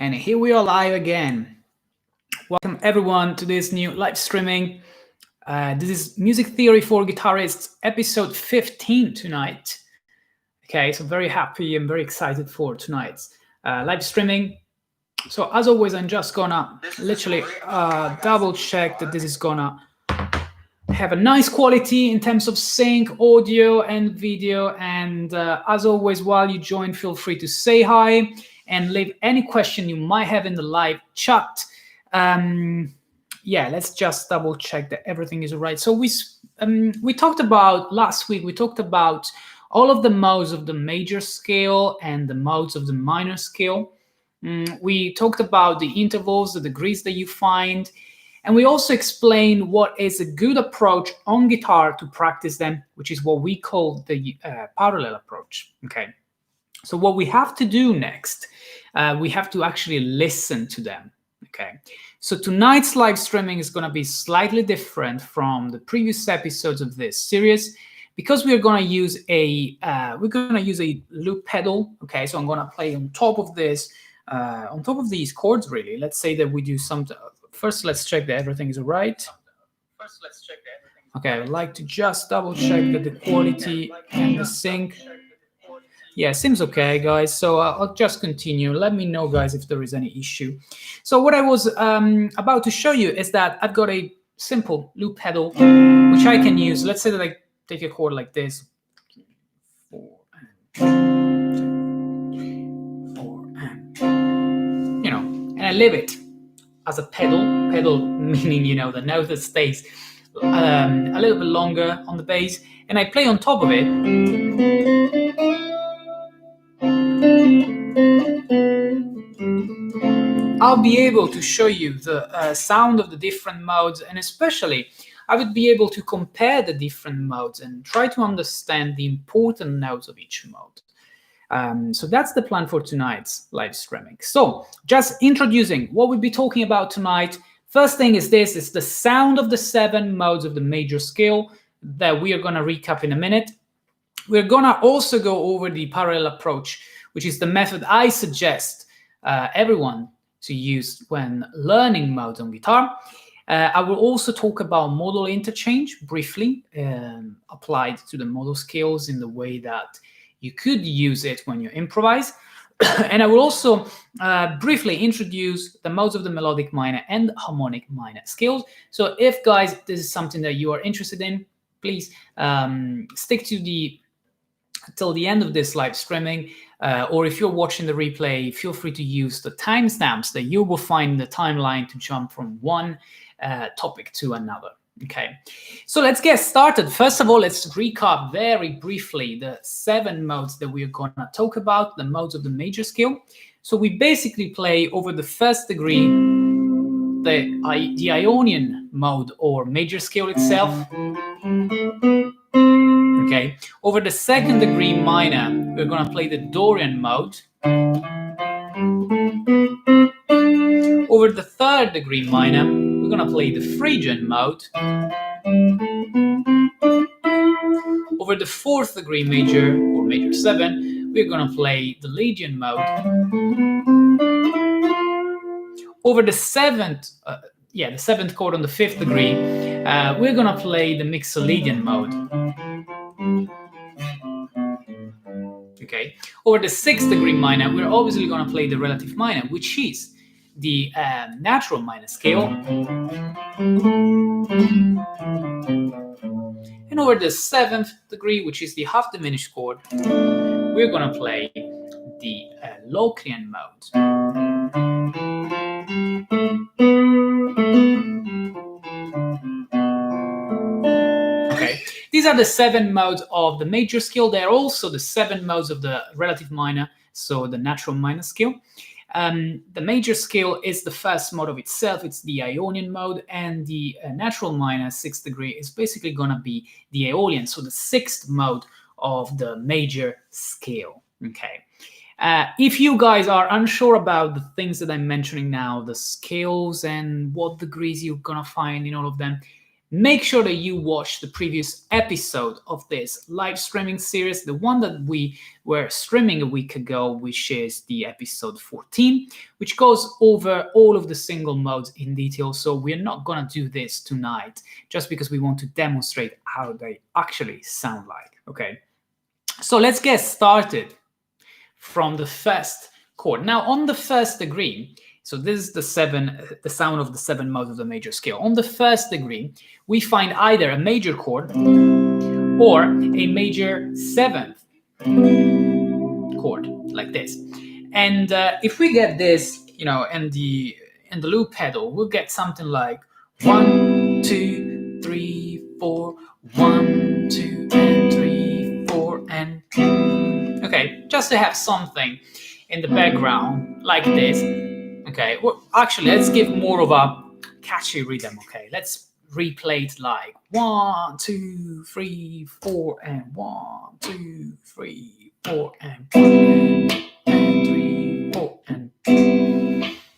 And here we are live again. Welcome everyone to this new live streaming. This is Music Theory for Guitarists, episode 15 tonight. Okay, so very happy and very excited for tonight's live streaming. So as always, I'm just gonna literally double check that this is gonna have a nice quality in terms of sync, audio and video. And as always, while you join, feel free to say hi and leave any question you might have in the live chat. Yeah, let's just double check that everything is right. So we talked about last week, we talked about all of the modes of the major scale and the modes of the minor scale. We talked about the intervals, the degrees that you find, and we also explained what is a good approach on guitar to practice them, which is what we call the parallel approach. Okay, so what we have to do next, we have to actually listen to them. Okay, so tonight's live streaming is going to be slightly different from the previous episodes of this series because we're going to use a loop pedal. Okay, so I'm going to play on top of this, on top of these chords. Really, let's say that we do something. First, let's check that everything is right. Okay, I would like to just double check that the quality and the sync. Yeah, seems okay, guys. So I'll just continue. Let me know, guys, if there is any issue. So what I was about to show you is that I've got a simple loop pedal, which I can use. Let's say that I take a chord like this. 4 and 4 and, and I leave it as a pedal meaning, the note that stays a little bit longer on the bass, and I play on top of it. I'll be able to show you the sound of the different modes, and especially I would be able to compare the different modes and try to understand the important notes of each mode. So that's the plan for tonight's live streaming. So just introducing what we'll be talking about tonight. First thing is this, is the sound of the 7 modes of the major scale that we are going to recap in a minute. We're going to also go over the parallel approach, which is the method I suggest everyone to use when learning modes on guitar. I will also talk about modal interchange briefly, applied to the modal scales in the way that you could use it when you improvise. And I will also briefly introduce the modes of the melodic minor and harmonic minor scales. So if, guys, this is something that you are interested in, please stick to till the end of this live streaming. Or if you're watching the replay, feel free to use the timestamps that you will find in the timeline to jump from one topic to another. Okay, so let's get started. First of all, let's recap very briefly the 7 modes that we're going to talk about, the modes of the major scale. So we basically play over the first degree, the Ionian mode or major scale itself. Okay, over the second degree minor, we're going to play the Dorian mode. Over the third degree minor, we're going to play the Phrygian mode. Over the fourth degree major, or major 7, we're going to play the Lydian mode. Over the seventh chord on the 5th degree, we're going to play the Mixolydian mode. Okay. Over the 6th degree minor, we're obviously going to play the relative minor, which is the natural minor scale. And over the 7th degree, which is the half diminished chord, we're going to play the Locrian mode. Okay, these are the 7 modes of the major scale. They're also the 7 modes of the relative minor, so the natural minor scale. The major scale is the first mode of itself. It's the Ionian mode, and the natural minor 6th degree is basically going to be the Aeolian, so the 6th mode of the major scale. Okay. If you guys are unsure about the things that I'm mentioning now, the scales and what degrees you're going to find in all of them, make sure that you watch the previous episode of this live streaming series, the one that we were streaming a week ago, which is the episode 14, which goes over all of the single modes in detail. So we're not going to do this tonight just because we want to demonstrate how they actually sound like. Okay, so let's get started from the first chord. Now, on the first degree, so this is the sound of the 7 modes of the major scale. On the first degree, we find either a major chord or a major 7th chord, like this. And if we get this, in the loop pedal, we'll get something like 1, 2, 3, 4, 1, 2, and 3, 4, and okay, just to have something in the background like this. Okay, well, actually, let's give more of a catchy rhythm. Okay, let's replay it like 1, 2, 3, 4, and 1, 2, 3, 4, and 1, 3, 4, and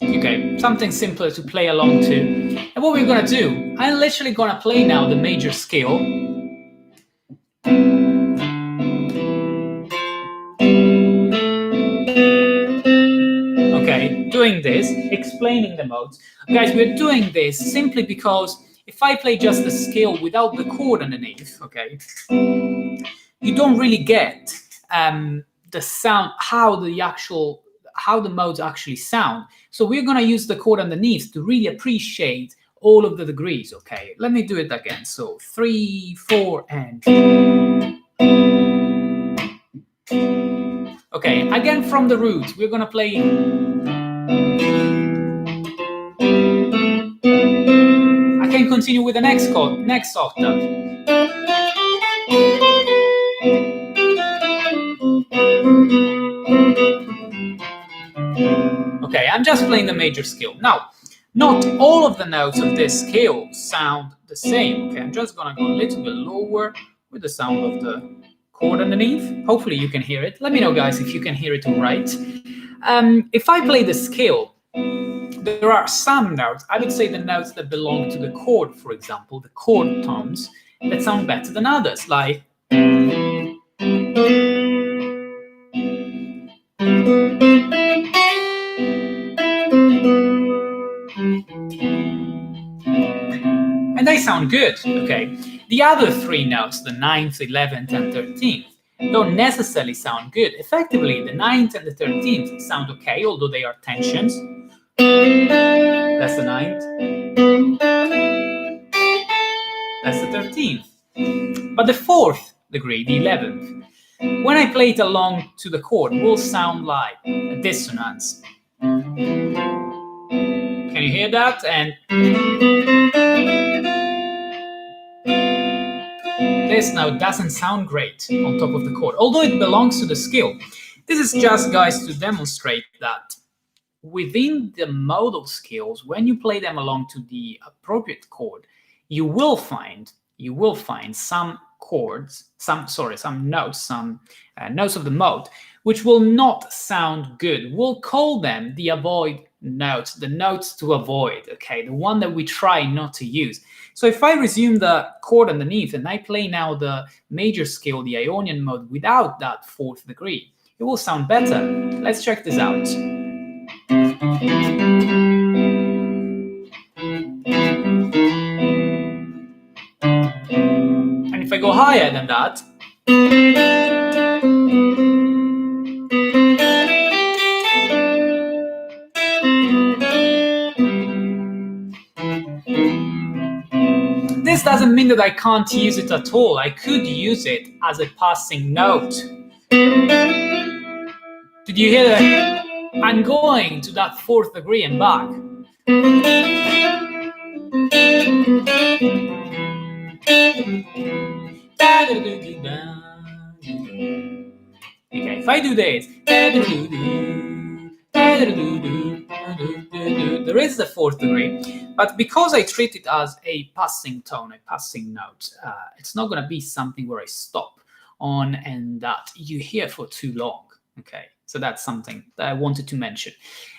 okay, something simpler to play along to. And what we're gonna do, I'm literally gonna play now the major scale. Okay, doing this, explaining the modes. Guys, we're doing this simply because if I play just the scale without the chord underneath, okay, you don't really get the sound, how the modes actually sound. So we're gonna use the chord underneath to really appreciate all of the degrees. Okay, let me do it again. So 3, 4, and okay, again from the root, we're gonna play. I can continue with the next chord, next octave. Okay, I'm just playing the major scale. Now, not all of the notes of this scale sound the same. Okay, I'm just gonna go a little bit lower with the sound of the chord underneath. Hopefully you can hear it. Let me know, guys, if you can hear it all right. If I play the scale, there are some notes, I would say the notes that belong to the chord, for example, the chord tones, that sound better than others, like and they sound good, okay? The other 3 notes, the 9th, 11th, and 13th, don't necessarily sound good. Effectively, the 9th and the 13th sound okay, although they are tensions. That's the 9th. That's the 13th. But the 4th degree, the 11th, when I play it along to the chord, will sound like a dissonance. Can you hear that? And this now doesn't sound great on top of the chord, although it belongs to the scale. This is just, guys, to demonstrate that within the modal scales, when you play them along to the appropriate chord, you will find some chords, some notes, notes of the mode, which will not sound good. We'll call them the avoid notes, the notes to avoid, okay, the one that we try not to use. So if I resume the chord underneath and I play now the major scale, the Ionian mode, without that 4th degree, it will sound better. Let's check this out. And if I go higher than that, this doesn't mean that I can't use it at all. I could use it as a passing note. Did you hear that? I'm going to that 4th degree and back. Okay, if I do this, there is the 4th degree, but because I treat it as a passing tone, a passing note, it's not going to be something where I stop on and that you hear for too long. Okay, So that's something that I wanted to mention.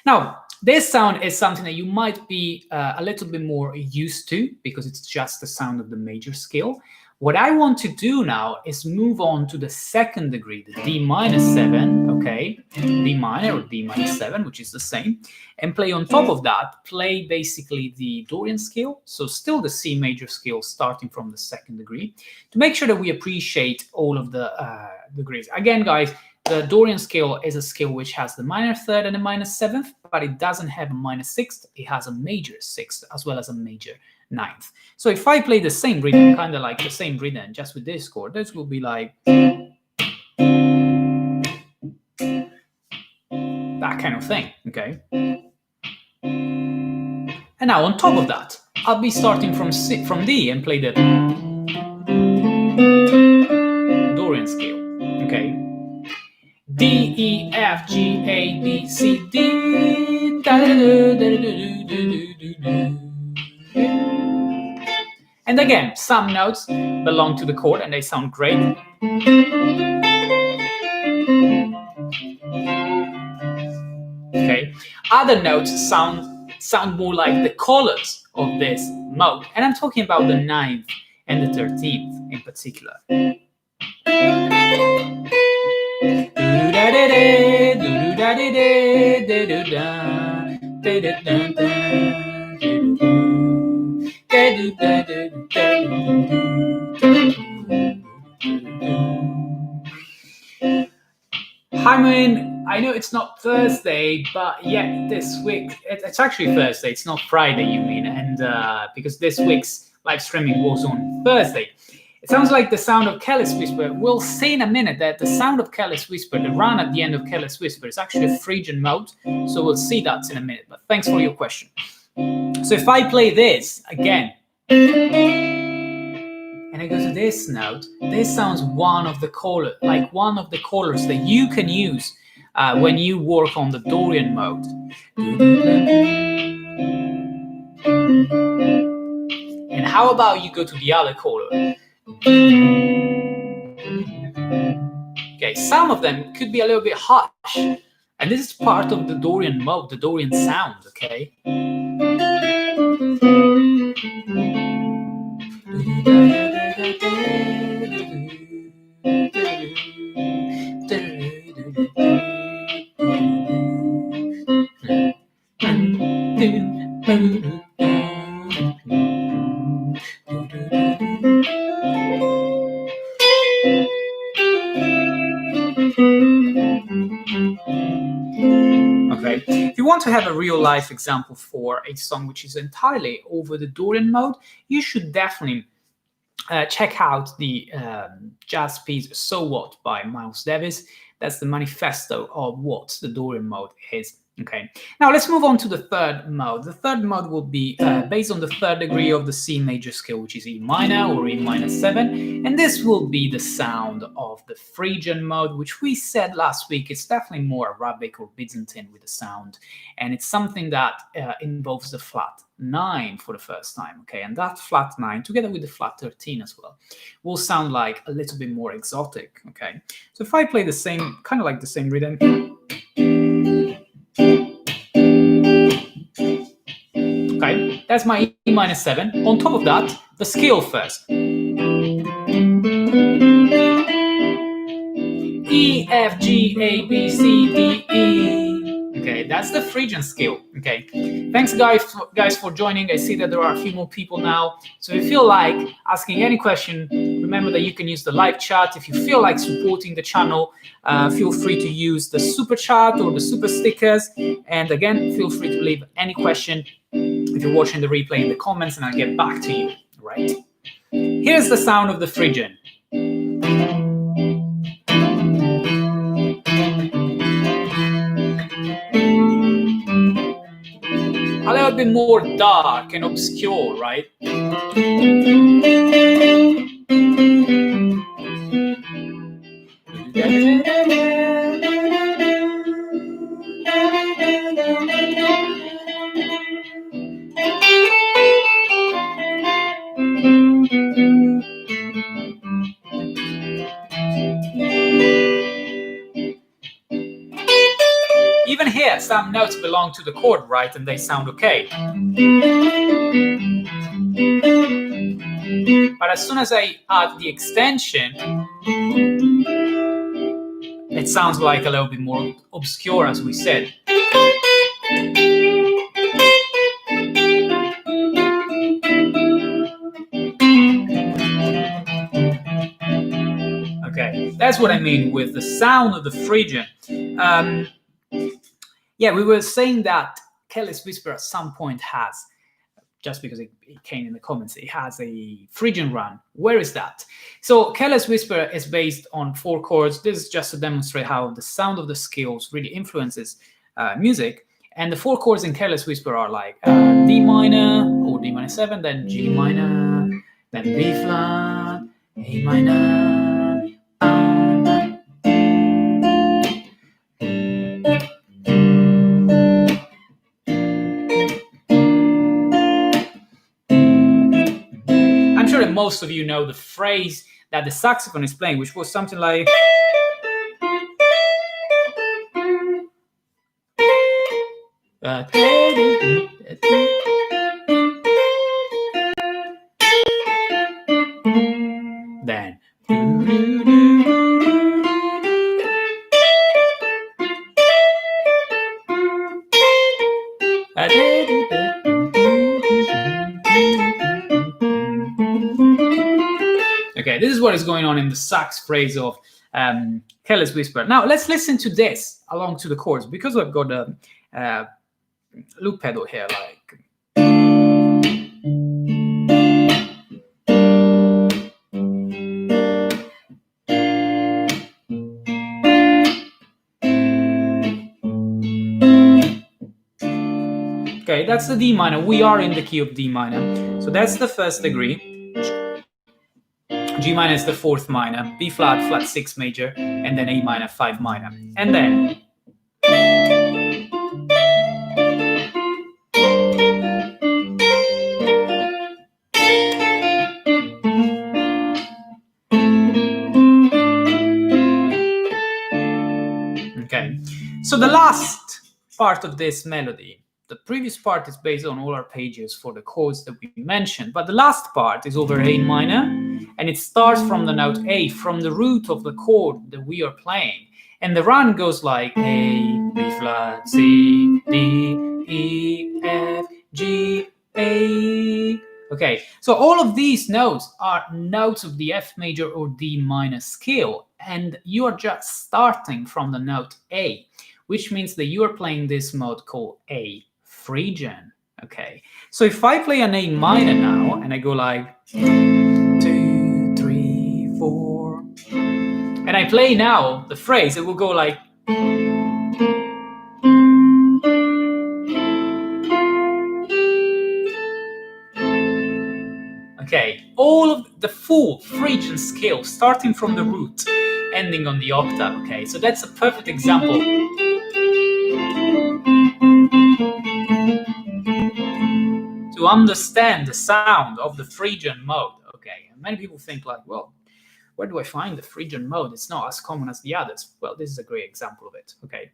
Now, this sound is something that you might be a little bit more used to because it's just the sound of the major scale. What I want to do now is move on to the second degree, the D minus 7, okay, D minor or D minus 7, which is the same, and play on top of that, play basically the Dorian scale, so still the C major scale starting from the second degree, to make sure that we appreciate all of the degrees. Again, guys, the Dorian scale is a scale which has the minor third and a minor seventh, but it doesn't have a minor sixth, it has a major sixth as well as a major ninth. So if I play the same rhythm, kind of like the same rhythm, just with this chord, this will be like that kind of thing, okay? And now on top of that, I'll be starting from D and play the Dorian scale, okay? D, E, F, G, A, B, C, D. And again, some notes belong to the chord and they sound great. Okay, other notes sound more like the colors of this mode, and I'm talking about the 9th and the 13th in particular. I mean, I know it's not Thursday, but yet this week, it's actually Thursday, it's not Friday, you mean, and because this week's live streaming was on Thursday. It sounds like the sound of Careless Whisper. We'll see in a minute that the sound of Careless Whisper, the run at the end of Careless Whisper, is actually a Phrygian mode, so we'll see that in a minute, but thanks for your question. So if I play this again, and I go to this note, this sounds one of the colors that you can use when you work on the Dorian mode. And how about you go to the other color? Okay, some of them could be a little bit harsh, and this is part of the Dorian mode, the Dorian sound, okay? Okay. If you want to have a real life example for a song which is entirely over the Dorian mode, you should definitely check out the jazz piece So What by Miles Davis. That's the manifesto of what the Dorian mode is. Okay, now let's move on to the third mode. The third mode will be based on the third degree of the C major scale, which is E minor or E minor 7, and this will be the sound of the Phrygian mode, which we said last week it's definitely more Arabic or Byzantine with the sound, and it's something that involves the flat 9 for the first time, okay, and that flat 9 together with the flat 13 as well will sound like a little bit more exotic, okay? So if I play the same, kind of like the same rhythm, okay, that's my E minor 7. On top of that, the scale first. E, F, G, A, B, C, D, E. Okay, that's the Phrygian scale. Okay, thanks guys for joining. I see that there are a few more people now. So if you feel like asking any question, remember that you can use the live chat. If you feel like supporting the channel, feel free to use the super chat or the super stickers. And again, feel free to leave any question if you're watching the replay in the comments, and I'll get back to you. Right? Here's the sound of the Phrygian. A little bit more dark and obscure, right? some notes belong to the chord, right? And they sound okay. But as soon as I add the extension, it sounds like a little bit more obscure, as we said. Okay, that's what I mean with the sound of the Phrygian. Yeah, we were saying that Careless Whisper at some point has, just because it came in the comments, it has a Phrygian run. Where is that? So Careless Whisper is based on 4 chords. This is just to demonstrate how the sound of the scales really influences music. And the 4 chords in Careless Whisper are like D minor or D minor 7, then G minor, then B flat, A minor. I'm sure that most of you know the phrase that the saxophone is playing, which was something like then okay, this is what is going on in the sax phrase of Careless Whisper. Now let's listen to this along to the chords, because I've got a loop pedal here, like. Okay, that's the D minor. We are in the key of D minor. So that's the first degree. G minor is the 4th minor, B flat, flat 6 major, and then A minor, 5 minor. And then okay, so the last part of this melody, the previous part is based on all arpeggios for the chords that we mentioned, but the last part is over A minor, and it starts from the note A, from the root of the chord that we are playing. And the run goes like A, B flat, C, D, E, F, G, A. Okay, so all of these notes are notes of the F major or D minor scale, and you are just starting from the note A, which means that you are playing this mode called A Phrygian. Okay, so if I play an A minor now, and I go like 2, 3, 4, and I play now the phrase, it will go like. Okay, all of the full Phrygian scale, starting from the root, ending on the octave. Okay, so that's a perfect example. To understand the sound of the Phrygian mode. Okay, and many people think like, well, where do I find the Phrygian mode? It's not as common as the others. Well, this is a great example of it. Okay,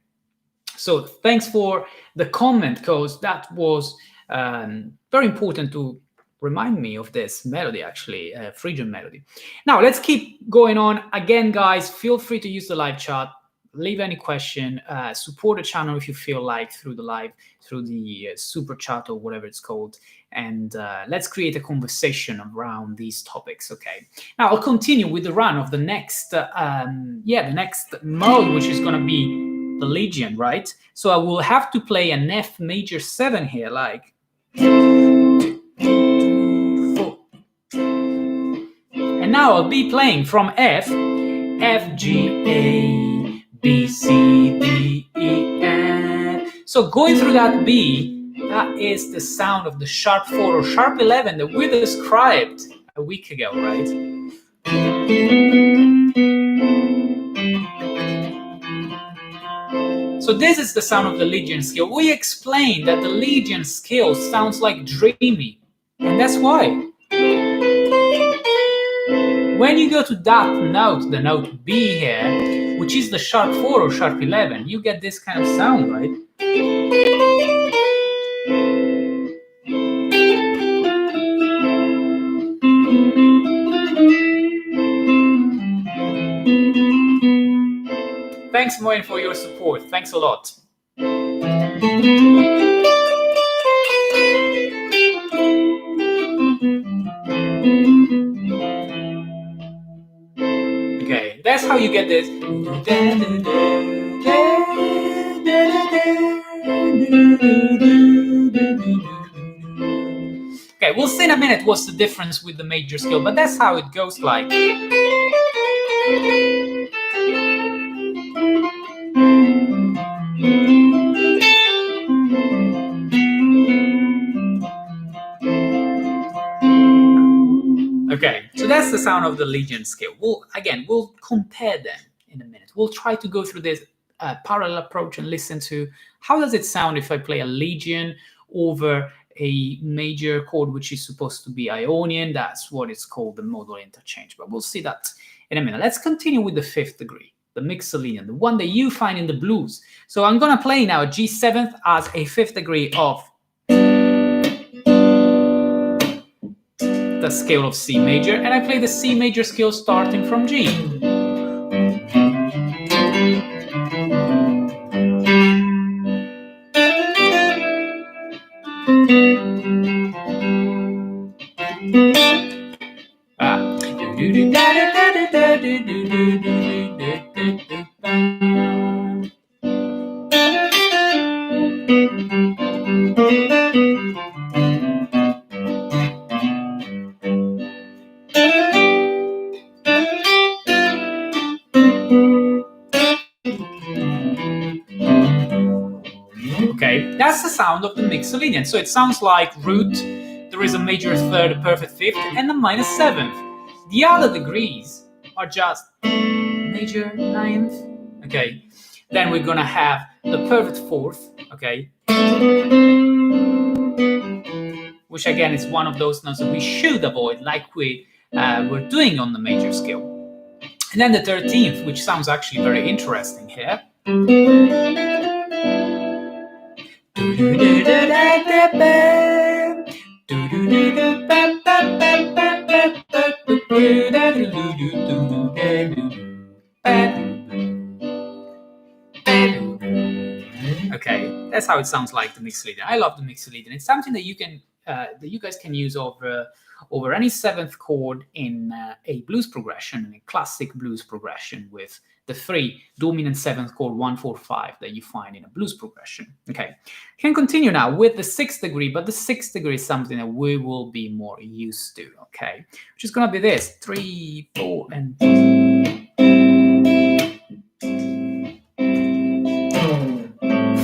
so thanks for the comment, because that was very important to remind me of this melody, actually, Phrygian melody. Now let's keep going on. Again, guys, feel free to use the live chat. Leave any question, support the channel if you feel like through the super chat or whatever it's called, and let's create a conversation around these topics. Okay, now I'll continue with the run of the next the next mode, which is going to be the Legion, right? So I will have to play an F major 7 here, like 2, 3, 4, and now I'll be playing from F, F, G, A, B, C, D, E, F. So going through that B, that is the sound of the sharp 4 or sharp 11 that we described a week ago, right? So this is the sound of the Legion scale. We explained that the Legion scale sounds like dreamy, and that's why. When you go to that note, the note B here, which is the sharp 4 or sharp 11, you get this kind of sound, right? Thanks, Moen, for your support. Thanks a lot. Okay, that's how you get this. Okay, we'll see in a minute what's the difference with the major scale, but that's how it goes like. Okay, so that's the sound of the Legion scale. We'll compare them in a minute. We'll try to go through this parallel approach and listen to how does it sound if I play a Legion over a major chord which is supposed to be Ionian. That's what it's called, the modal interchange. But we'll see that in a minute. Let's continue with the fifth degree, the Mixolydian, the one that you find in the blues. So I'm going to play now G7th as a fifth degree of the scale of C major, and I play the C major scale starting from G. Okay, that's the sound of the Mixolydian. So it sounds like root, there is a major third, a perfect fifth, and a minor seventh. The other degrees are just major ninth. Okay, then we're gonna have the perfect fourth. Okay, which again is one of those notes that we should avoid, like we were doing on the major scale. And then the 13th, which sounds actually very interesting here. Okay, that's how it sounds like the Mixolydian. I love the Mixolydian. It's something that you guys can use over any seventh chord in a blues progression, a classic blues progression with the three dominant seventh chord 1, 4, 5 that you find in a blues progression. Okay, can continue now with the sixth degree, but the sixth degree is something that we will be more used to. Okay, which is gonna be this 3, 4, and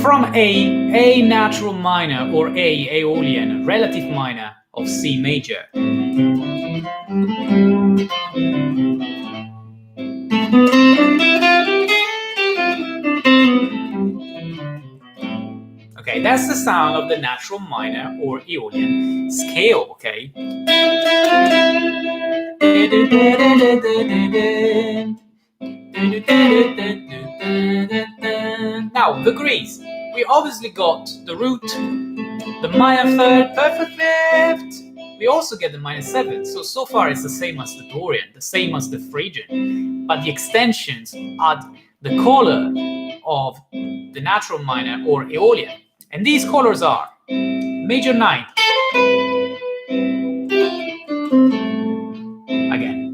from a natural minor or a Aeolian relative minor of C major. Okay, that's the sound of the natural minor or Aeolian scale, okay? Now, degrees. We obviously got the root, the minor third, perfect fifth. We also get the minor seventh. So far it's the same as the Dorian, the same as the Phrygian. But the extensions add the color of the natural minor or Aeolian. And these colors are major ninth. Again.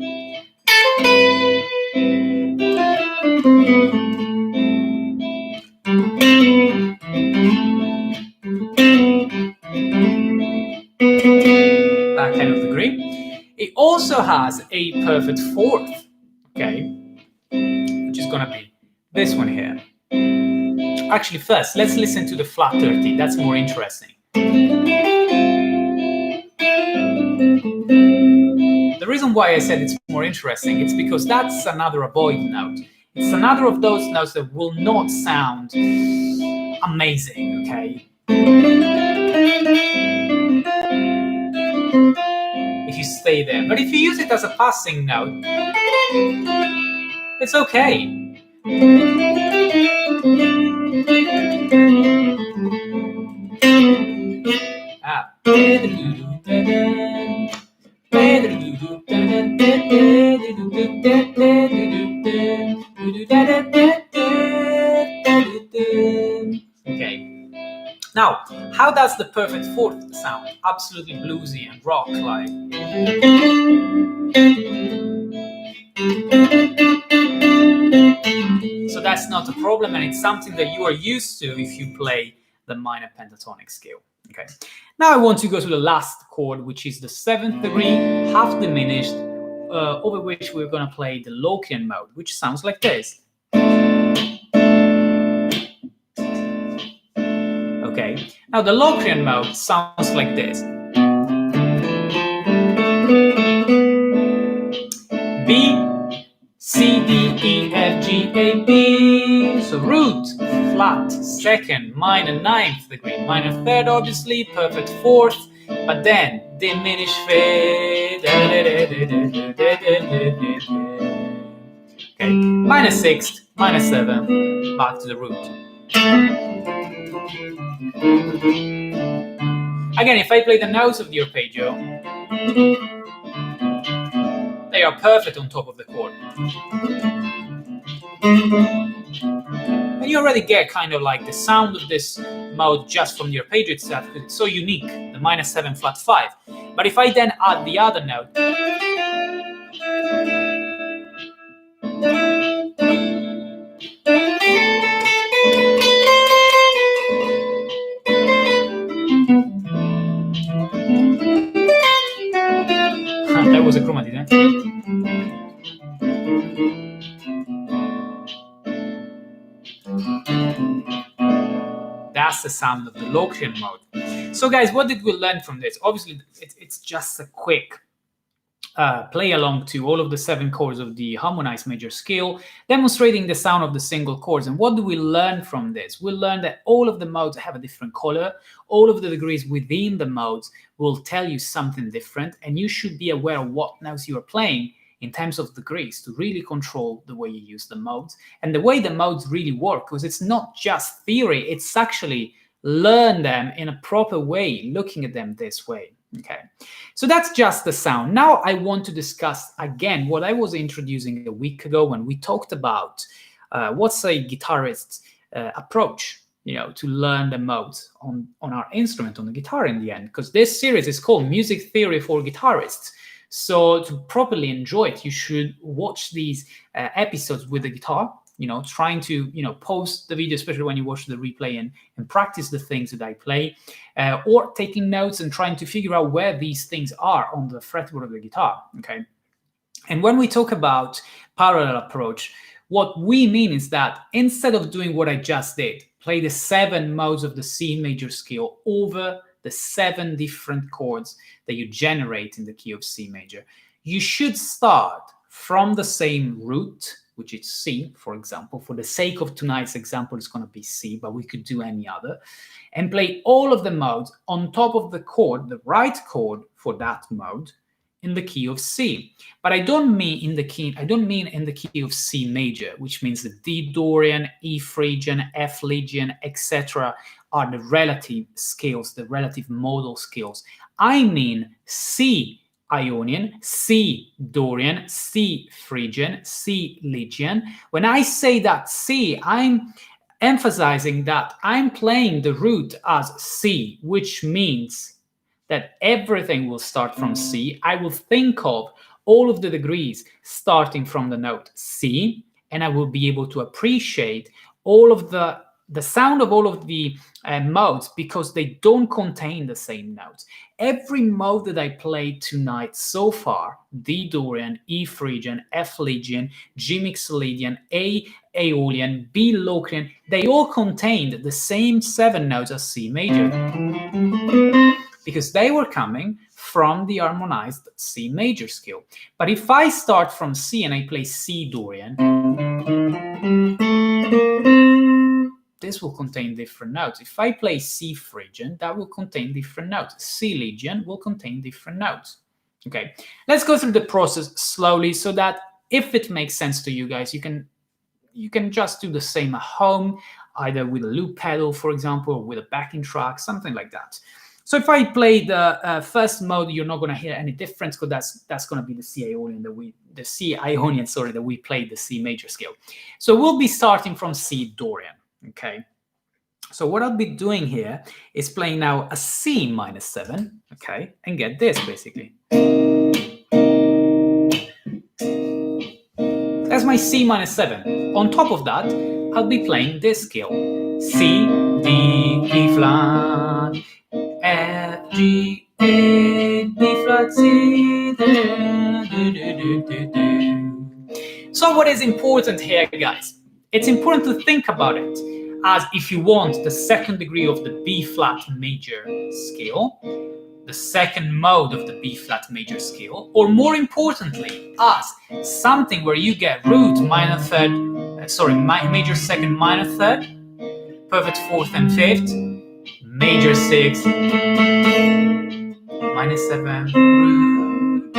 That kind of degree. It also has a perfect fourth, okay, which is gonna be this one here. Actually, first, let's listen to the flat 13. That's more interesting. The reason why I said it's more interesting, it's because that's another avoid note. It's another of those notes that will not sound amazing, okay? If you stay there. But if you use it as a passing note, it's okay. Okay. Now, how does the perfect fourth sound? Absolutely bluesy and rock-like. So that's not a problem, and it's something that you are used to if you play the minor pentatonic scale. Okay. Now I want to go to the last chord, which is the 7th degree, half diminished, over which we're going to play the Locrian mode, which sounds like this. Okay. Now the Locrian mode sounds like this. B, C, D, E, F, G, A, B. So root, flat, 2nd, minor 9th degree, minor 3rd, obviously, perfect 4th, but then diminished 5th. Okay, minor 6th, minor 7th, back to the root. Again, if I play the notes of the arpeggio, they are perfect on top of the chord. And you already get kind of like the sound of this mode just from the arpeggio itself, because it's so unique, the minor 7 flat 5. But if I then add the other note, that was a chromatic, eh? That's the sound of the Locrian mode. So guys, what did we learn from this? Obviously, it's just a quick play along to all of the 7 chords of the harmonized major scale, demonstrating the sound of the single chords. And what do we learn from this? We learn that all of the modes have a different color. All of the degrees within the modes will tell you something different, and you should be aware of what notes you are playing in terms of degrees to really control the way you use the modes and the way the modes really work, because it's not just theory, it's actually learn them in a proper way, looking at them this way. Okay, so that's just the sound. Now I want to discuss again what I was introducing a week ago when we talked about what's a guitarist's approach, to learn the modes on our instrument, on the guitar in the end, because this series is called Music Theory for Guitarists. So to properly enjoy it, you should watch these episodes with the guitar, trying to, pause the video, especially when you watch the replay and practice the things that I play, or taking notes and trying to figure out where these things are on the fretboard of the guitar, okay? And when we talk about parallel approach, what we mean is that instead of doing what I just did, play the 7 modes of the C major scale over the 7 different chords that you generate in the key of C major, you should start from the same root, which is C, for example. For the sake of tonight's example, it's going to be C, but we could do any other, and play all of the modes on top of the chord, the right chord for that mode, in the key of C. But I don't mean in the key of C major, which means the D Dorian, E Phrygian, F Lydian, etc. are the relative scales, the relative modal scales. I mean C Ionian, C Dorian, C Phrygian, C Lydian. When I say that C, I'm emphasizing that I'm playing the root as C, which means that everything will start from C. I will think of all of the degrees starting from the note C, and I will be able to appreciate all of the sound of all of the modes, because they don't contain the same notes. Every mode that I played tonight so far, D Dorian, E Phrygian, F Lydian, G Mixolydian, A Aeolian, B Locrian, they all contained the same 7 notes as C major, because they were coming from the harmonized C major scale. But if I start from C and I play C Dorian, this will contain different notes. If I play C Phrygian, that will contain different notes. C Lydian will contain different notes. Okay, let's go through the process slowly so that if it makes sense to you guys, you can just do the same at home, either with a loop pedal, for example, or with a backing track, something like that. So if I play the first mode, you're not going to hear any difference because that's going to be the C Ionian that we played, the C major scale. So we'll be starting from C Dorian. Okay. So what I'll be doing here is playing now a C minus 7, okay, and get this basically. That's my C minus 7. On top of that, I'll be playing this scale. C, D, E flat, F, G, A, B flat, C, So what is important here, guys? It's important to think about it as if you want the second degree of the B flat major scale, the second mode of the B flat major scale, or more importantly, as something where you get root minor third, major second minor third, perfect fourth and fifth, major sixth, minor 7, root,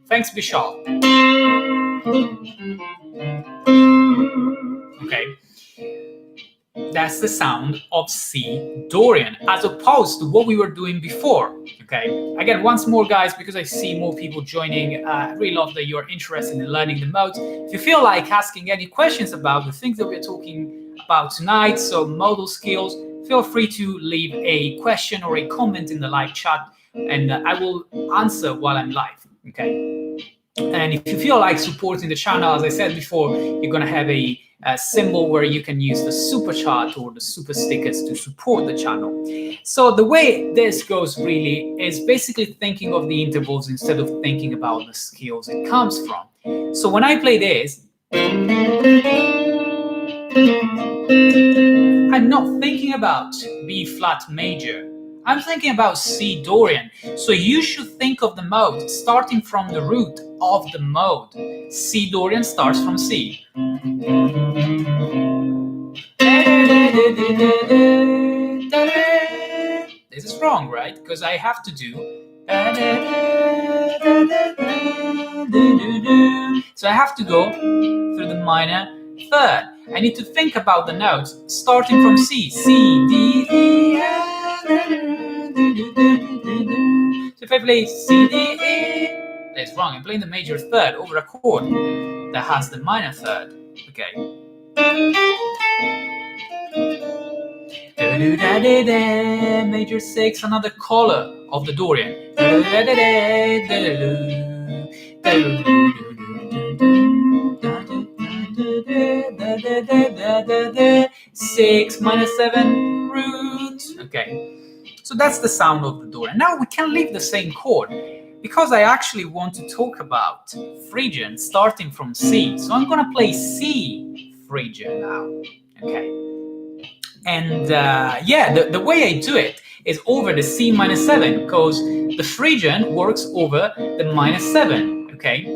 thanks Bishop. Okay, that's the sound of C Dorian, as opposed to what we were doing before. Okay, again, once more, guys, because I see more people joining, I really love that you're interested in learning the modes. If you feel like asking any questions about the things that we're talking about tonight, so modal skills, feel free to leave a question or a comment in the live chat, and I will answer while I'm live. Okay. And if you feel like supporting the channel, as I said before, you're going to have a symbol where you can use the super chat or the super stickers to support the channel. So the way this goes really is basically thinking of the intervals instead of thinking about the scales it comes from. So when I play this, I'm not thinking about B flat major. I'm thinking about C Dorian. So you should think of the mode starting from the root of the mode. C Dorian starts from C. This is wrong, right? Because I have to do. So I have to go through the minor third. I need to think about the notes starting from C. C, D, E, So if I play C, D, E, that's wrong. I'm playing the major third over a chord that has the minor third. Okay. Major 6, another color of the Dorian. 6 minus 7 root. Okay. So that's the sound of the Dorian. Now we can leave the same chord because I actually want to talk about Phrygian starting from C. So I'm going to play C Phrygian now. Okay. And the way I do it is over the C minus 7 because the Phrygian works over the minus 7. Okay.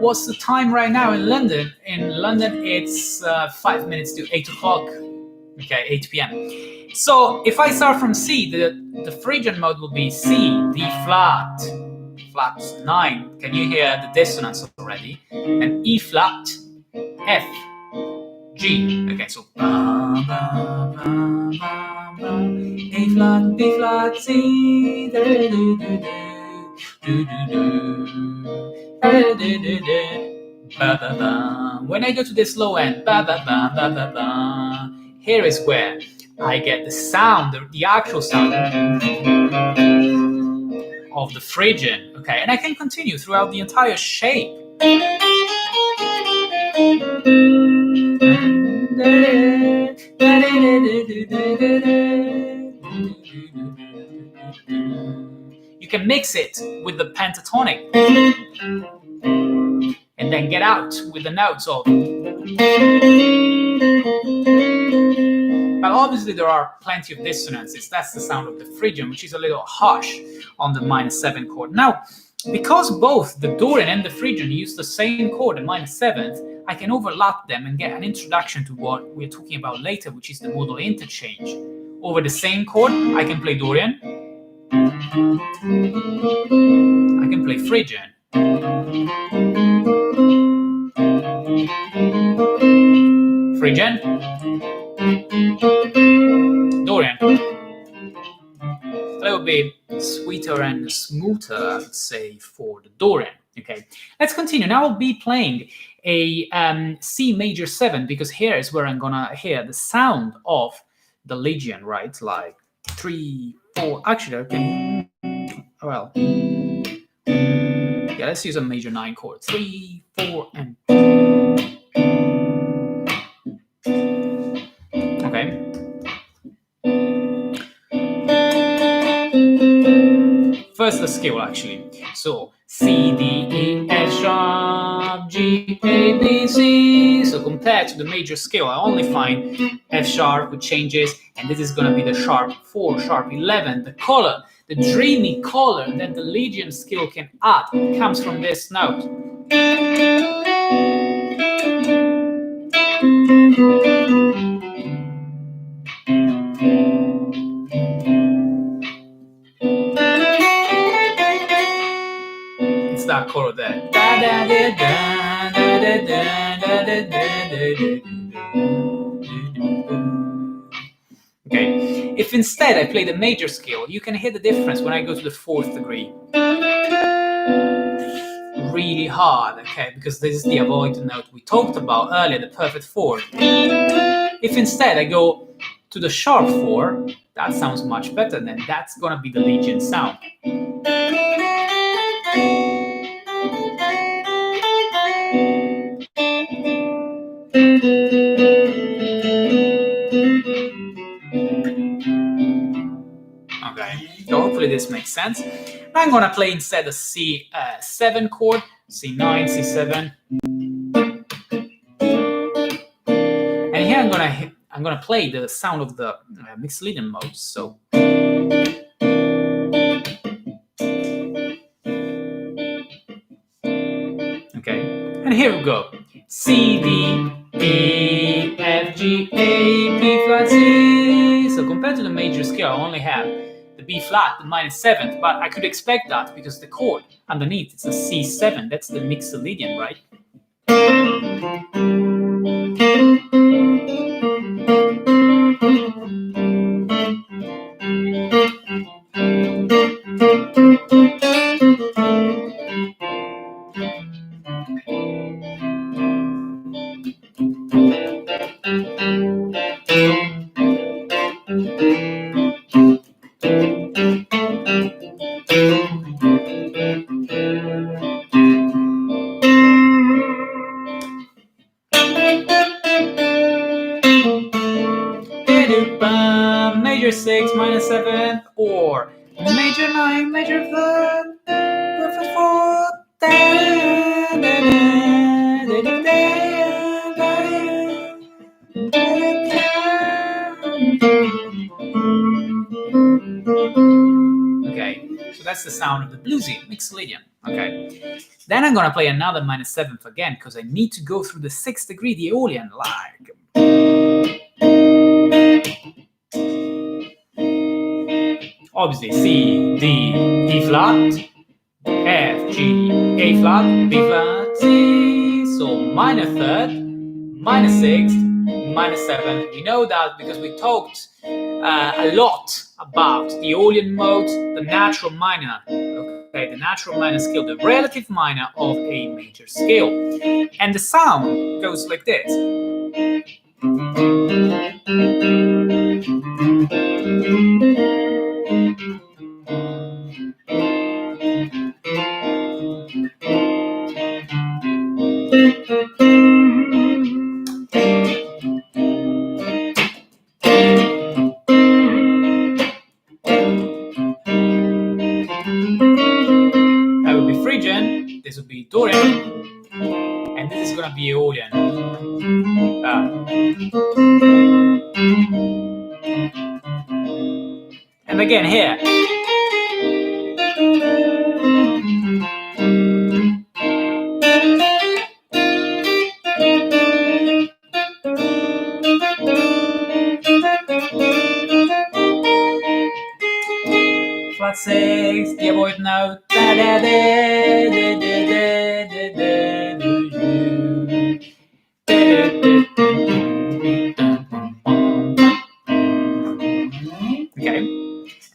What's the time right now in London? In London, it's 5 minutes to 8 o'clock. Okay, 8 p.m. So if I start from C, the Phrygian mode will be C, D flat, flat 9. Can you hear the dissonance already? And E flat, F, G. Okay, so A flat, B flat, C. When I go to this low end, here is where I get the sound, the actual sound of the Phrygian. Okay, and I can continue throughout the entire shape. You can mix it with the pentatonic and then get out with the notes of. But obviously there are plenty of dissonances. That's the sound of the Phrygian, which is a little harsh on the minus 7 chord. Now, because both the Dorian and the Phrygian use the same chord, the minus 7th, I can overlap them and get an introduction to what we're talking about later, which is the modal interchange, over the same chord, I can play Dorian. I can play Phrygian. Phrygian. Dorian. A little bit sweeter and smoother, I would say, for the Dorian. Okay, let's continue. Now I'll be playing a C major 7, because here is where I'm gonna hear the sound of the Legion, right? Like 3, 4. Actually, okay. Well, yeah, let's use a major 9 chord. 3, 4, and okay. First the scale, actually. So C, D, E, F sharp, G, A, B, C. So compared to the major scale, I only find F sharp with changes, and this is gonna be the sharp 4, sharp 11. The color, the dreamy color that the Legion scale can add comes from this note. It's that color there. Okay. If instead I play the major scale, you can hear the difference when I go to the 4th degree. Really hard, okay, because this is the avoided note we talked about earlier, the perfect 4. If instead I go to the sharp 4, that sounds much better, then that's gonna be the Legion sound. Okay, so hopefully this makes sense. I'm gonna play instead a C7 chord, C9, C7, and here I'm gonna play the sound of the mixed Legion mode. So. Okay, and here we go. C, D, E, F, G, A, B flat, C. So compared to the major scale, I only have the B flat, the minus 7th, but I could expect that because the chord underneath it's a C7. That's the mixed Legion, right? Major 6, minus 7th, or major 9, major 3rd, perfect 4. Okay, so that's the sound of the bluesy mixed Legion. Okay, then I'm gonna play another minus 7th again because I need to go through the 6th degree, the Aeolian, like. Obviously, C, D, E flat, F, G, A flat, B flat, C. So minor 3rd, minor 6th, minor 7th. We know that because we talked a lot about the Aeolian mode, the natural minor. Okay, the natural minor scale, the relative minor of a major scale. And the sound goes like this. That would be Phrygian, this would be Dorian, and this is gonna be Aeolian. And again here. flat 6, the avoid note. Okay,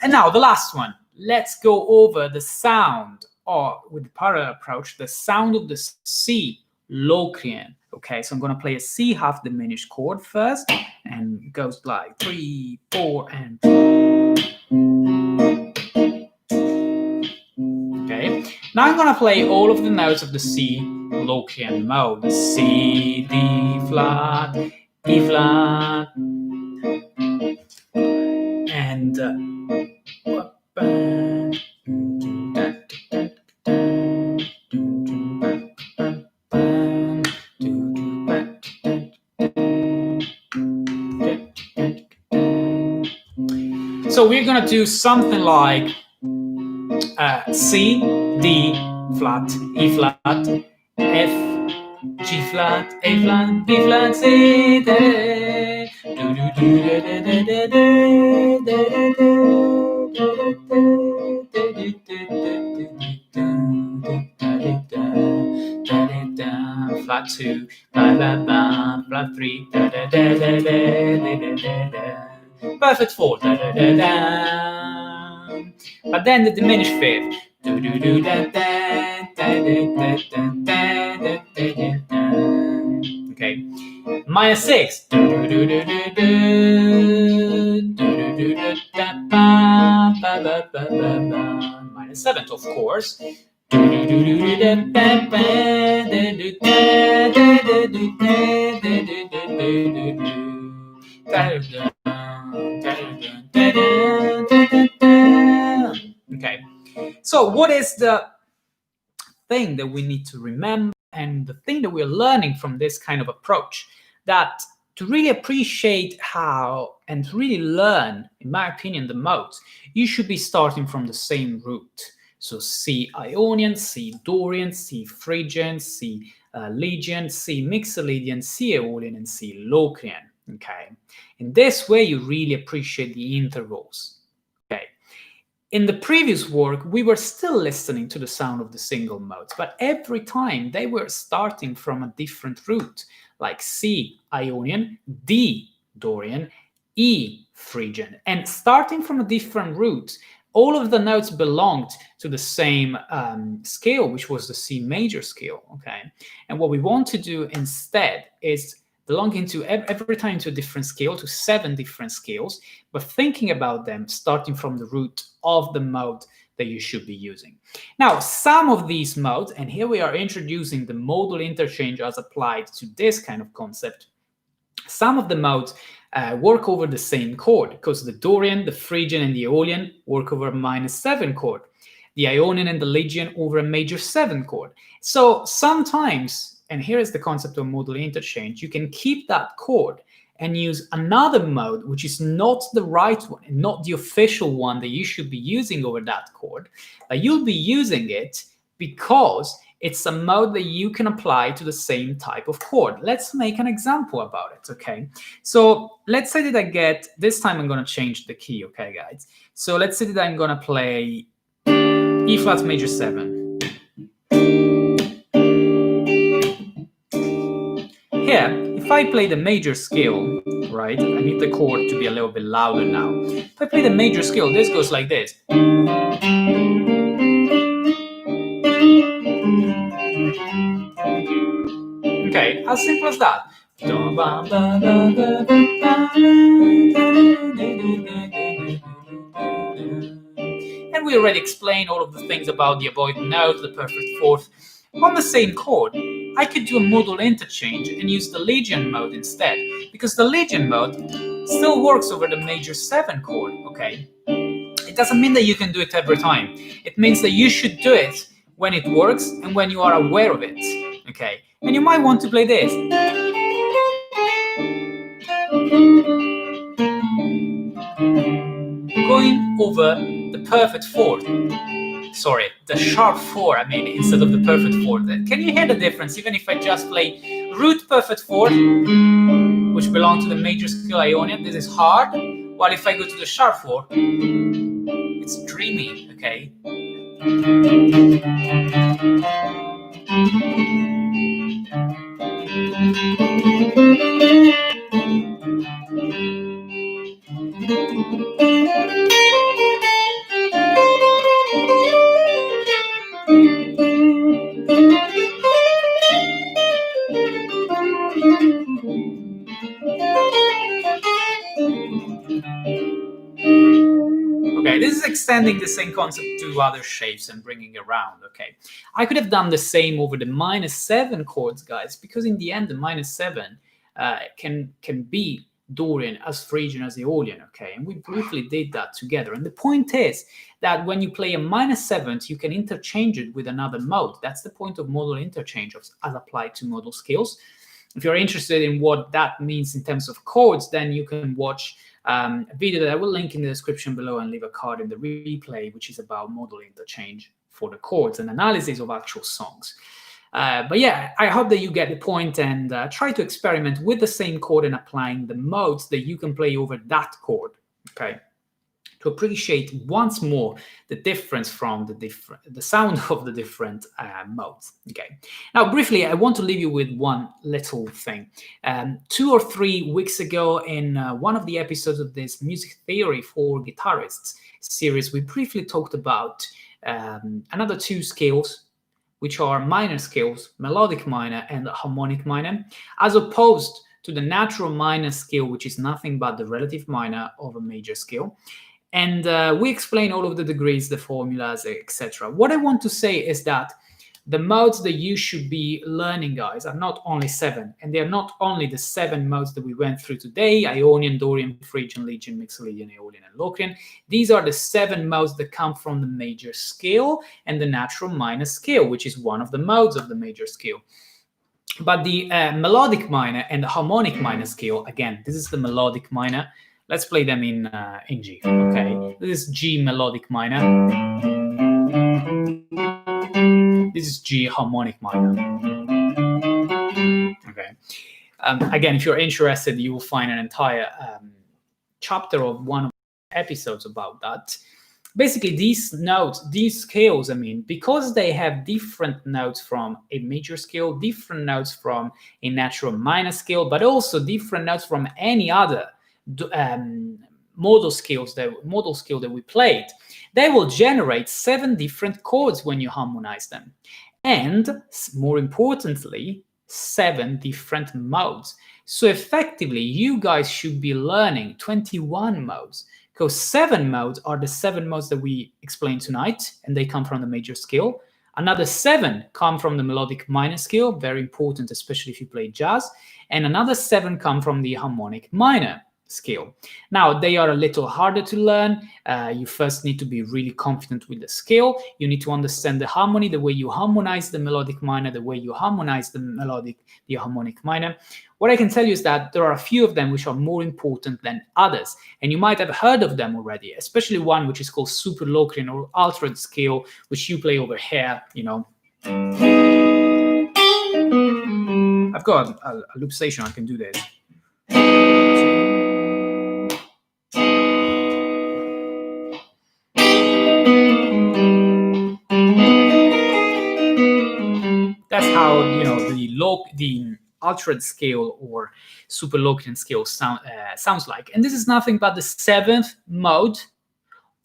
and now the last one. Let's go over the sound, or with the parallel approach, the sound of the C Locrian. Okay, so I'm going to play a C half diminished chord first, and it goes like 3, 4, and. Okay, now I'm going to play all of the notes of the C Locrian mode. C, D flat, E flat, and so we're gonna do something like C, D flat, E flat, F, G flat, A flat, B flat, C, D, flat 2, flat 3, perfect 4, but then the diminished fifth. Okay, minus 6. Minus 7th, of course. Okay, so what is the thing that we need to remember, and the thing that we're learning from this kind of approach? That to really appreciate how and to really learn, in my opinion, the modes, you should be starting from the same root. So C Ionian, C Dorian, C Phrygian, C Lydian, C Mixolydian, C Aeolian, and C Locrian. Okay, in this way you really appreciate the intervals. Okay, in the previous work we were still listening to the sound of the single modes, but every time they were starting from a different root, like C Ionian, D Dorian, E Phrygian, and starting from a different root, all of the notes belonged to the same scale, which was the C major scale. Okay, and what we want to do instead is belonging to every time to a different scale, to 7 different scales, but thinking about them starting from the root of the mode that you should be using. Now, some of these modes, and here we are introducing the modal interchange as applied to this kind of concept, some of the modes work over the same chord, because the Dorian, the Phrygian, and the Aeolian work over a -7 chord. The Ionian and the Lydian over a major 7 chord. So sometimes, and here is the concept of modal interchange, you can keep that chord and use another mode, which is not the right one, and not the official one that you should be using over that chord, but you'll be using it because it's a mode that you can apply to the same type of chord. Let's make an example about it, okay? So let's say that I get, this time I'm gonna change the key, okay, guys? So let's say that I'm gonna play E flat major 7. Here, if I play the major scale, right, I need the chord to be a little bit louder now. If I play the major scale, this goes like this. Okay, as simple as that. And we already explained all of the things about the avoided note, the perfect fourth. On the same chord, I could do a modal interchange and use the Lydian mode instead, because the Lydian mode still works over the major 7 chord, okay? It doesn't mean that you can do it every time. It means that you should do it when it works and when you are aware of it, okay? And you might want to play this. Going over the perfect fourth. Sorry, the sharp 4, I mean, instead of the perfect fourth. Can you hear the difference? Even if I just play root perfect fourth, which belongs to the major scale Ionian, this is hard, while if I go to the sharp 4, It's dreamy, okay? Okay, this is extending the same concept to other shapes and bringing around, okay? I could have done the same over the -7 chords, guys, because in the end, the -7 can be Dorian as Phrygian as Aeolian, okay? And we briefly did that together. And the point is that when you play a -7th, you can interchange it with another mode. That's the point of modal interchange as applied to modal scales. If you're interested in what that means in terms of chords, then you can watch a video that I will link in the description below and leave a card in the replay, which is about modal interchange for the chords and analysis of actual songs. But yeah, I hope that you get the point and try to experiment with the same chord and applying the modes that you can play over that chord, okay? To appreciate once more the difference from the sound of the different modes. Okay. Now, briefly, I want to leave you with one little thing. 2 or 3 weeks ago, in one of the episodes of this Music Theory for Guitarists series, we briefly talked about another 2 scales, which are minor scales, melodic minor and harmonic minor, as opposed to the natural minor scale, which is nothing but the relative minor of a major scale. And we explain all of the degrees, the formulas, etc. What I want to say is that the modes that you should be learning, guys, are not only 7, and they're not only the 7 modes that we went through today: Ionian, Dorian, Phrygian, Lydian, Mixolydian, Aeolian, and Locrian. These are the 7 modes that come from the major scale and the natural minor scale, which is one of the modes of the major scale. But the melodic minor and the harmonic minor scale, again, this is the melodic minor. Let's play them in G, okay? This is G melodic minor. This is G harmonic minor. Okay. Again, if you're interested, you will find an entire chapter of one of the episodes about that. Basically, these notes, these scales, I mean, because they have different notes from a major scale, different notes from a natural minor scale, but also different notes from any other modal scale that we played, they will generate 7 different chords when you harmonize them, and more importantly, 7 different modes. So effectively, you guys should be learning 21 modes, because 7 modes are the 7 modes that we explained tonight, and they come from the major scale. Another 7 come from the melodic minor scale, very important, especially if you play jazz, and another 7 come from the harmonic minor scale. Now, they are a little harder to learn. You first need to be really confident with the scale. You need to understand the harmony, the way you harmonize the melodic minor, the way you harmonize the harmonic minor. What I can tell you is that there are a few of them which are more important than others, and you might have heard of them already, especially one which is called super Locrian or altered scale, which you play over here, you know. I've got a loop station, I can do this. That's how, you know, the altered scale or super Locrian scale sounds like. And this is nothing but the 7th mode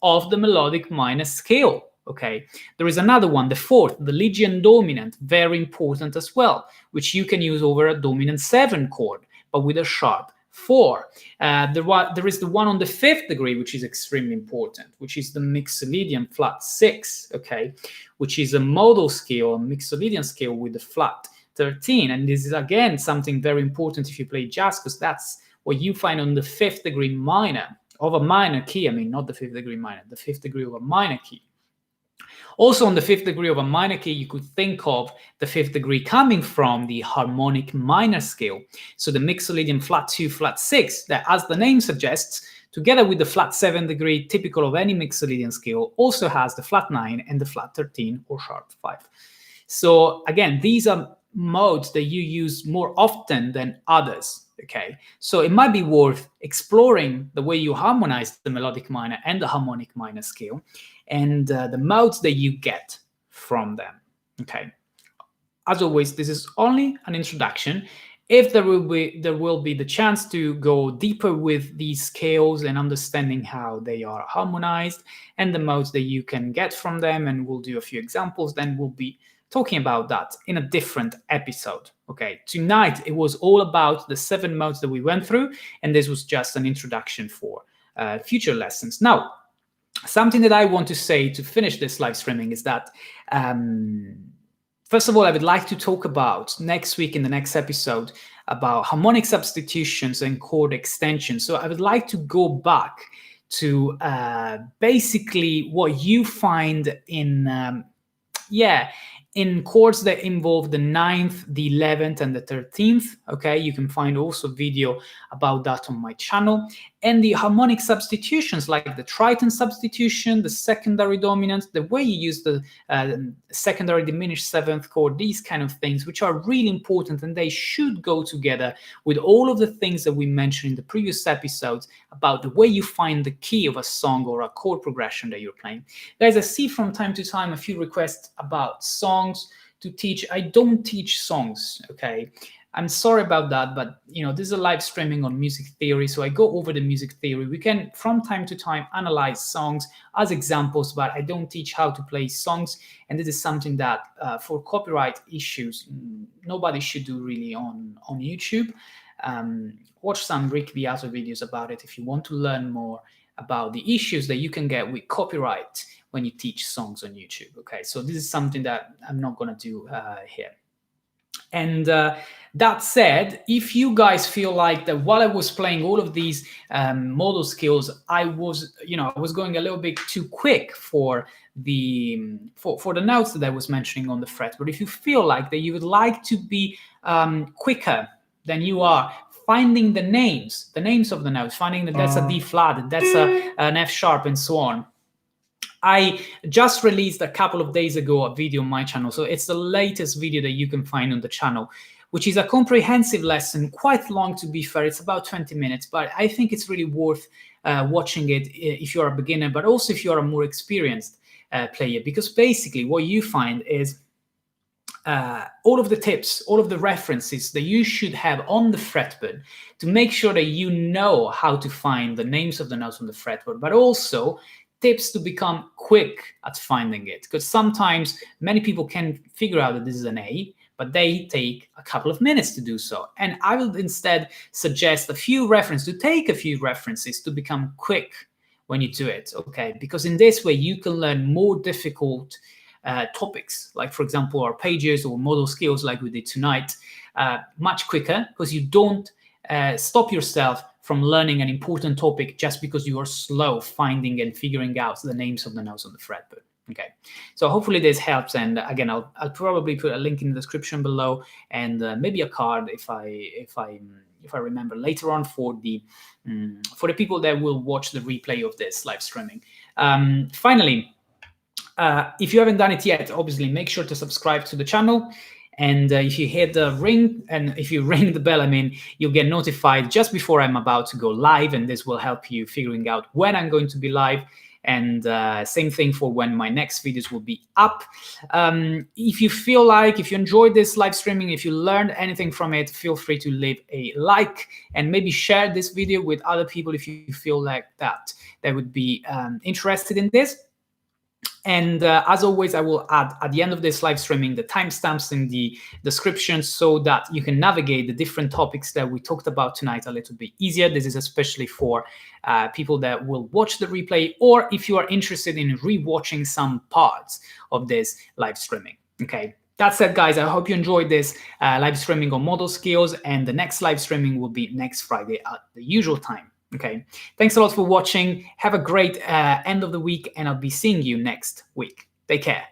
of the melodic minor scale. Okay, there is another one, the 4th, the Lydian dominant, very important as well, which you can use over a dominant 7 chord, but with a sharp 4. There is the one on the 5th degree, which is extremely important, which is the Mixolydian flat 6, okay, which is a modal scale, a Mixolydian scale with the flat 13. And this is, again, something very important if you play jazz, because that's what you find on the 5th degree minor, of a minor key. I mean, not the 5th degree minor, the 5th degree of a minor key. Also, on the 5th degree of a minor key, you could think of the 5th degree coming from the harmonic minor scale. So the Mixolydian flat 2, flat 6, that, as the name suggests, together with the flat 7 degree typical of any Mixolydian scale, also has the flat 9 and the flat 13 or sharp 5. So again, these are modes that you use more often than others. Okay, so it might be worth exploring the way you harmonize the melodic minor and the harmonic minor scale, and the modes that you get from them. Okay, as always, this is only an introduction. If there will be the chance to go deeper with these scales and understanding how they are harmonized and the modes that you can get from them, and we'll do a few examples, then we'll be talking about that in a different episode. Okay, tonight it was all about the 7 modes that we went through, and this was just an introduction for future lessons. Now, something that I want to say to finish this live streaming is that first of all, I would like to talk about next week in the next episode about harmonic substitutions and chord extensions. So I would like to go back to basically what you find in in chords that involve the 9th, the 11th, and the 13th. Okay, you can find also video about that on my channel. And the harmonic substitutions, like the tritone substitution, the secondary dominant, the way you use the secondary diminished 7th chord, these kind of things, which are really important, and they should go together with all of the things that we mentioned in the previous episodes about the way you find the key of a song or a chord progression that you're playing. Guys, I see from time to time a few requests about songs to teach. I don't teach songs, okay? I'm sorry about that, but this is a live streaming on music theory, so I go over the music theory. We can, from time to time, analyze songs as examples, but I don't teach how to play songs, and this is something that, for copyright issues, nobody should do really on YouTube. Watch some Rick Beato videos about it if you want to learn more about the issues that you can get with copyright when you teach songs on YouTube. Okay, so this is something that I'm not going to do here. And that said, if you guys feel like that while I was playing all of these modal skills, I was going a little bit too quick for the notes that I was mentioning on the fretboard. If you feel like that you would like to be quicker than you are, finding the names of the notes, finding that that's a D flat, that's an F sharp, and so on. I just released a couple of days ago a video on my channel, so it's the latest video that you can find on the channel, which is a comprehensive lesson, quite long to be fair. It's about 20 minutes, but I think it's really worth watching it if you're a beginner, but also if you're a more experienced player, because basically what you find is all of the tips, all of the references that you should have on the fretboard to make sure that you know how to find the names of the notes on the fretboard, but also tips to become quick at finding it, because sometimes many people can figure out that this is an A, but they take a couple of minutes to do so. And I will instead suggest a few references to become quick when you do it, okay? Because in this way, you can learn more difficult topics, like, for example, arpeggios or modal scales like we did tonight, much quicker, because you don't stop yourself from learning an important topic just because you are slow finding and figuring out the names of the notes on the fretboard. Okay, so hopefully this helps, and again, I'll probably put a link in the description below, and maybe a card if I remember later on for the people that will watch the replay of this live streaming. Finally, if you haven't done it yet, obviously make sure to subscribe to the channel. And if you hit the ring, and if you ring the bell, you'll get notified just before I'm about to go live, and this will help you figuring out when I'm going to be live. And same thing for when my next videos will be up. If you feel like, if you enjoyed this live streaming, if you learned anything from it, feel free to leave a like and maybe share this video with other people if you feel like they would be interested in this. And as always, I will add at the end of this live streaming the timestamps in the description so that you can navigate the different topics that we talked about tonight a little bit easier. This is especially for people that will watch the replay, or if you are interested in rewatching some parts of this live streaming. Okay, that's it, guys. I hope you enjoyed this live streaming on modal skills, and the next live streaming will be next Friday at the usual time. Okay, thanks a lot for watching. Have a great end of the week, and I'll be seeing you next week. Take care.